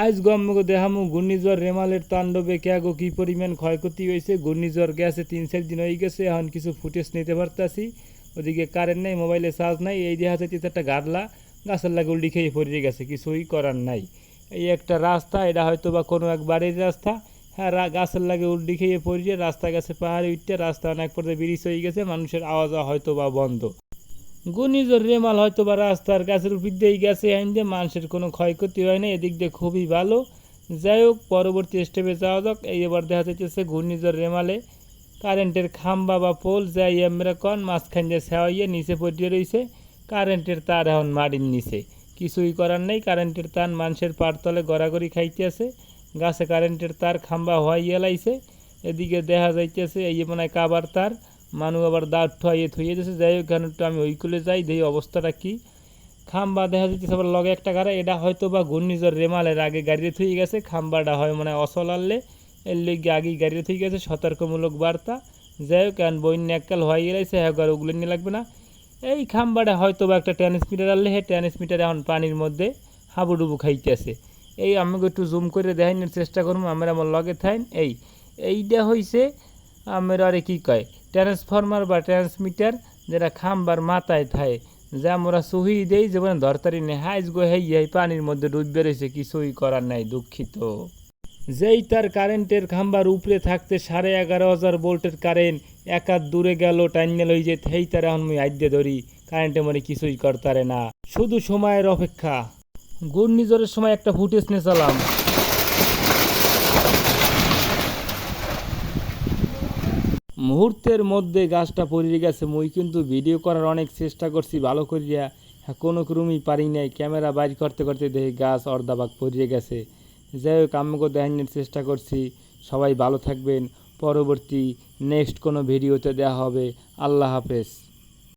আজ গম্মকে দেখামু ঘূর্ণিঝড় রেমালের তাণ্ডবে ক্যাগো কি পরিমাণ ক্ষয়ক্ষতি হয়েছে। ঘূর্ণিঝড় গেছে 3-4 দিন হয়ে গেছে, এখন কিছু ফুটেজ নিতে পারতাছি। ওদিকে কারেন্ট নাই, মোবাইলে চার্জ নাই, এই দেখা যাচ্ছে একটা গাডলা গাছের লাগে উল্টি খেয়ে পড়ে গেছে, কিছুই করার নাই। এই একটা রাস্তা, এটা হয়তো বা কোনো এক বাড়ির রাস্তা। হ্যাঁ, গাছের লাগে উল্টি খেয়ে পড়ে রাস্তা গেছে পাহাড়ে উঠতে, রাস্তা অনেক পর্যায়ে ব্রিজ হয়ে গেছে, মানুষের আওয়াজ হয়তো বা বন্ধ। ঘূর্ণিঝড় রেমাল হয়তো বা রাস্তার গাছের উপর দিয়েই গেছে, আইন দিয়ে মানুষের কোনো ক্ষয়ক্ষতি হয় না, এদিক দিয়ে খুবই ভালো। যাই হোক, পরবর্তী স্টেপে যাওয়া যাক। এই এবার দেখা যাচ্ছে ঘূর্ণিঝড় রেমালে কারেন্টের খাম্বা বা পোল যাই আমরা কন মাঝখান দিয়ে ছাওয়াইয়ে নিচে পড়ে রয়েছে। কারেন্টের তার এখন মাটির নিচে, কিছুই করার নেই। কারেন্টের তার মানুষের পাড়তলে গড়াগড়ি খাইতে আছে। গাছে কারেন্টের তার খাম্বা হওয়াইয়ে লাইছে। এদিকে দেখা যাইতেছে এই মনে হয় কাবার তার, মানুষ আবার দাঁড় ঠুয়াইয়ে থুয়ে দিয়েছে। যাই হোক, কেন একটু আমি ওইকুলে যাই, দেখি অবস্থাটা কি। খাম্বা দেখা যাচ্ছে আবার লগে একটা গাড়ি, এটা হয়তো বা ঘূর্ণিঝড় রেমালের আগে গাড়িতে থুয়ে গেছে। খাম্বাটা হয় মানে অচল আনলে, এর লেগে আগেই গাড়িতে থুয়ে গেছে, সতর্কমূলক বার্তা। যাই হোক, কারণ বন্যা এককাল হয়ে গেছে, একবার ওগুলো নিয়ে লাগবে না। এই খাম্বাটা হয়তো বা একটা ট্রান্সমিটার আনলে, হ্যাঁ ট্রান্সমিটার এখন পানির মধ্যে হাবুডুবু খাইতেছে। এই আমাকে একটু জুম করে দেখানোর চেষ্টা করবো, আমরা আমার লগে থাইন। এইটা হয়েছে আমার আরে কী কয় ট্রান্সফরমার বা ট্রান্সমিটার, যেটা খাম্বার মাথায় থাকে, যা আমরা সহি দেই যেমন ধরতারি নেই। হাইজ গো হেই পানির মধ্যে ডুববে রয়েছে, কিছুই করার নাই, দুঃখিত। যেই তার কারেন্টের খাম্বার উপরে থাকতে 11,500 ভোল্টের কারেন্ট একাত দূরে গেল টাইনে লই যে হেই তার এখন মুই আইডে ধরি, কারেন্টে মনে কিছুই করতারে না, শুধু সময়ের অপেক্ষা। ঘূর্ণিঝড়ের সময় একটা ফুটেজ নিয়ে চালাম। মুহূর্তের মধ্যে গাছটা পড়ে গেছে। মুই কিন্তু ভিডিও করার অনেক চেষ্টা করছি ভালো করিয়া, হ্যাঁ কোনো ক্রমই পারি নাই। ক্যামেরা বাইর করতে করতে দেখি গাছ অর্ধাভাগ পড়ে গেছে। যাই হোক, আমাকেও দেখানোর চেষ্টা করছি। সবাই ভালো থাকবেন, পরবর্তী নেক্সট কোনো ভিডিওতে দেওয়া হবে। আল্লাহ হাফেজ।